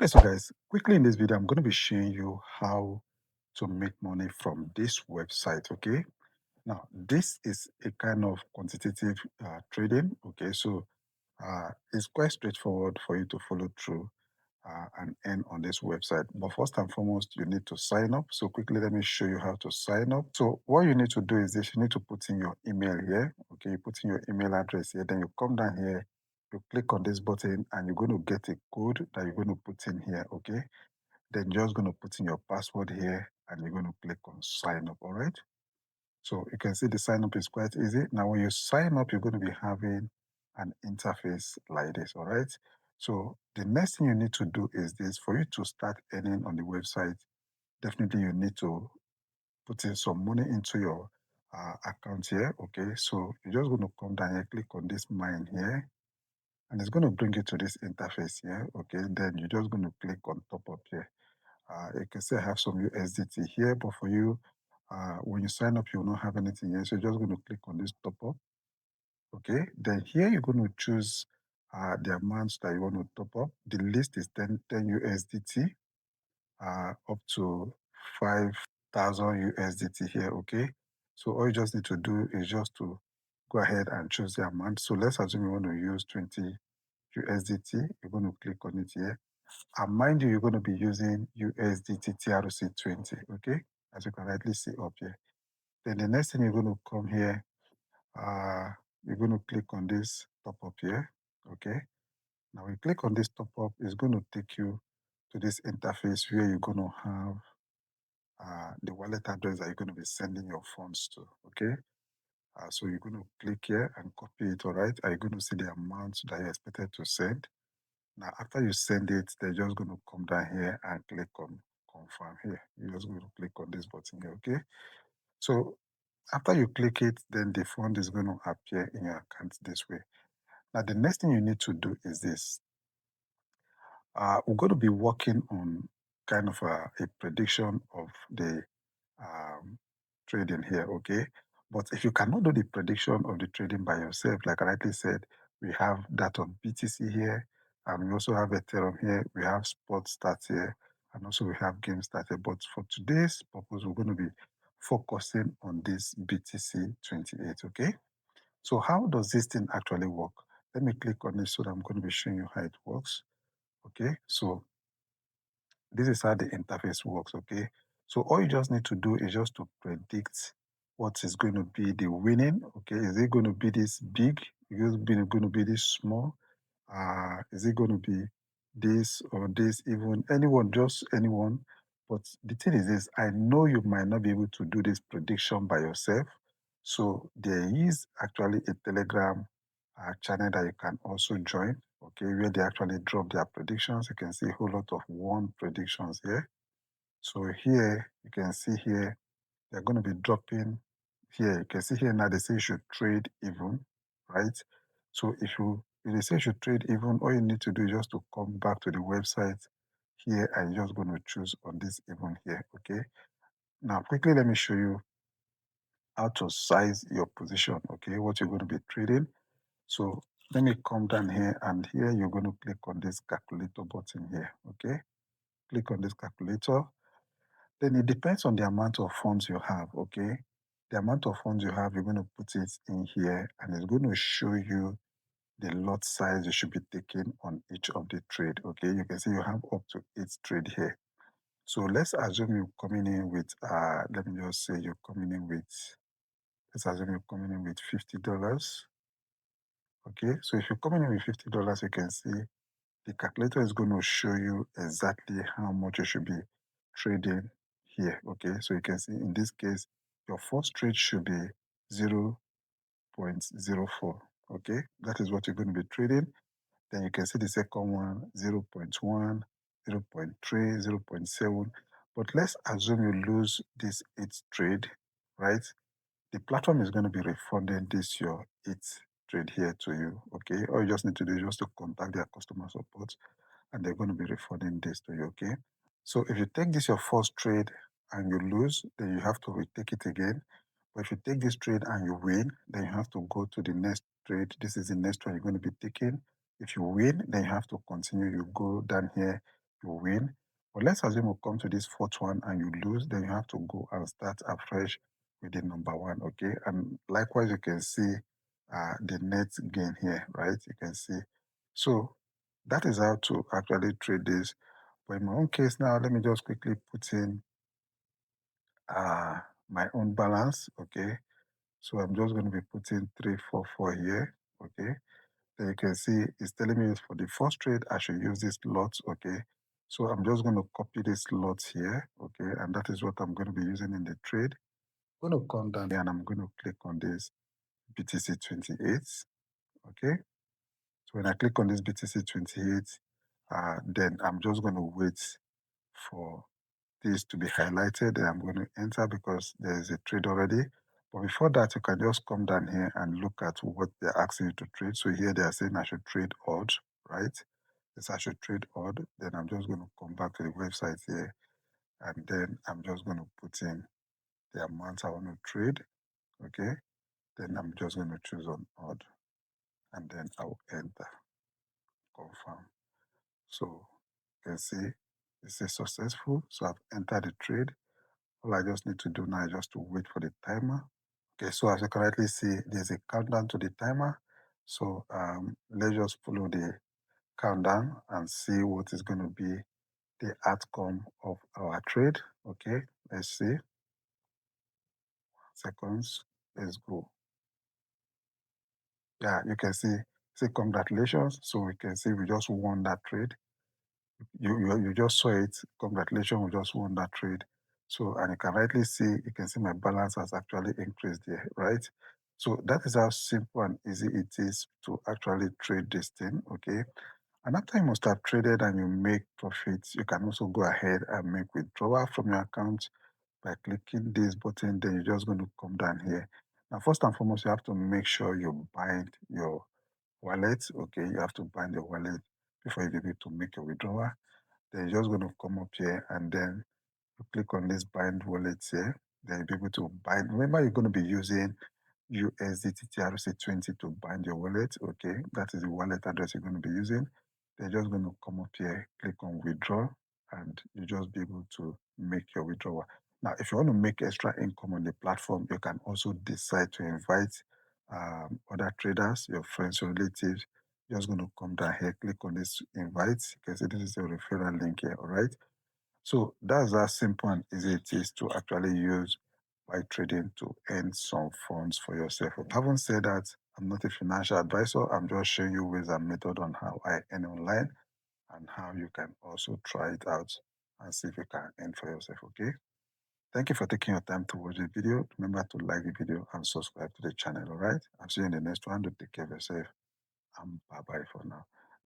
Okay, so guys, quickly in this video, I'm going to be showing you how to make money from this website. Okay, now this is a kind of quantitative trading. Okay, so it's quite straightforward for you to follow through and earn on this website. But first and foremost, you need to sign up. So quickly, let me show you how to sign up. So what you need to do is this: you need to put in your email here. Okay, you put in your email address here. Then you come down here. You click on this button and you're going to get a code that you're going to put in here. Okay, then you're just going to put in your password here and you're going to click on sign up. All right, so you can see the sign up is quite easy. Now when you sign up, you're going to be having an interface like this. All right, so the next thing you need to do is this: for you to start earning on the website, definitely you need to put in some money into your account here. Okay, so you're just going to come down here, click on this mine here, and it's going to bring you to this interface here. Okay, then you're just going to click on top up here. You can say I have some USDT here, but for you, when you sign up, you will not have anything here. So you're just going to click on this top up. Okay, then here you're going to choose the amounts that you want to top up. The list is 10 USDT up to 5,000 USDT here. Okay, so all you just need to do is just to go ahead and choose the amount. So let's assume you want to use 20 USDT. You're going to click on it here. And mind you, you're going to be using USDT TRC20, okay? As you can rightly see up here. Then the next thing you're going to come here, uh, you're going to click on this top up here, okay? Now you click on this top up, it's going to take you to this interface where you're going to have the wallet address that you're going to be sending your funds to, okay? So you're going to click here and copy it, all right? Are you going to see the amount that you're expected to send? Now, after you send it, they're just going to come down here and click on confirm here. You're just going to click on this button here, okay? So after you click it, then the fund is going to appear in your account this way. Now, the next thing you need to do is this. We're going to be working on kind of a prediction of the um, trading here, okay? But if you cannot do the prediction of the trading by yourself, like I rightly said, we have that on BTC here, and we also have Ethereum here, we have spot stats here, and also we have game stats here. But for today's purpose, we're going to be focusing on this BTC 28, okay? So how does this thing actually work? Let me click on it so that I'm going to be showing you how it works, okay? So this is how the interface works, okay? So all you just need to do is just to predict what is going to be the winning, okay? Is it going to be this big? Is it going to be this small? Is it going to be this or this, even anyone, just anyone? But the thing is this, I know you might not be able to do this prediction by yourself. So there is actually a Telegram channel that you can also join, okay, where they actually drop their predictions. You can see a whole lot of one predictions here. So here you can see here they're going to be dropping here. You can see here now they say you should trade even, right? So if they say you should trade even, all you need to do is just to come back to the website here and you're just going to choose on this even here, okay? Now quickly let me show you how to size your position, okay, what you're going to be trading. So let me come down here and here you're going to click on this calculator button here, okay? Click on this calculator. Then it depends on the amount of funds you have, okay? The amount of funds you have, you're going to put it in here and it's going to show you the lot size you should be taking on each of the trade, okay? You can see you have up to 8 trade here. So let's assume you're coming in with, let me just say you're coming in with, let's assume you're coming in with $50. Okay, so if you're coming in with $50, you can see the calculator is going to show you exactly how much you should be trading here. Okay, so you can see in this case, your first trade should be 0.04. Okay, that is what you're going to be trading. Then you can see the second one 0.1, 0.3, 0.7. But let's assume you lose this 8th trade, right? The platform is going to be refunding this your 8th trade here to you, okay? All you just need to do is just to contact their customer support and they're going to be refunding this to you, okay? So if you take this your first trade and you lose, then you have to retake it again. But if you take this trade and you win, then you have to go to the next trade. This is the next one you're going to be taking. If you win, then you have to continue. You go down here, you win. But let's assume you come to this fourth one and you lose, then you have to go and start afresh with the number one, okay? And likewise, you can see the net gain here, right? You can see. So that is how to actually trade this. But in my own case now, let me just quickly put in my own balance, okay? So I'm just going to be putting 344 here, okay? Then you can see it's telling me for the first trade, I should use this lot, okay? So I'm just going to copy this lot here, okay? And that is what I'm going to be using in the trade. I'm going to come down here and I'm going to click on this BTC 28, okay? So when I click on this BTC 28, then I'm just going to wait for this to be highlighted, and I'm going to enter because there is a trade already. But before that, you can just come down here and look at what they're asking you to trade. So here they are saying I should trade odd, right? Yes, I should trade odd. Then I'm just going to come back to the website here, and then I'm just going to put in the amount I want to trade, okay? Then I'm just going to choose on odd, and then I'll enter, confirm. So you can see it says successful. So I've entered the trade. All I just need to do now is just to wait for the timer. Okay, so as you correctly see, there's a countdown to the timer. So let's just follow the countdown and see what is going to be the outcome of our trade. Okay, let's see. Seconds. Let's go. Yeah, you can see. Say congratulations. So we can see we just won that trade. You just saw it. Congratulations, we just won that trade. So, and you can rightly see, you can see my balance has actually increased there, right? So that is how simple and easy it is to actually trade this thing, okay? And after you must have traded and you make profits, you can also go ahead and make withdrawal from your account by clicking this button. Then you're just going to come down here. Now, first and foremost, you have to make sure you bind your wallet, okay? You have to bind your wallet before you be able to make a withdrawal. Then you're just going to come up here and then you click on this bind wallet here. Then you'll be able to bind. Remember, you're going to be using USDT TRC20 to bind your wallet. Okay, that is the wallet address you're going to be using. They're just going to come up here, click on withdraw, and you just be able to make your withdrawal. Now, if you want to make extra income on the platform, you can also decide to invite other traders, your friends, your relatives. You're just going to come down here, click on this invite. You can see this is your referral link here, all right? So that's how simple and easy it is to actually use by trading to earn some funds for yourself. Having said that, I'm not a financial advisor. I'm just showing you ways and method on how I earn online and how you can also try it out and see if you can earn for yourself. Okay. Thank you for taking your time to watch the video. Remember to like the video and subscribe to the channel. All right. I'll see you in the next one. Do take care of yourself. And bye bye for now.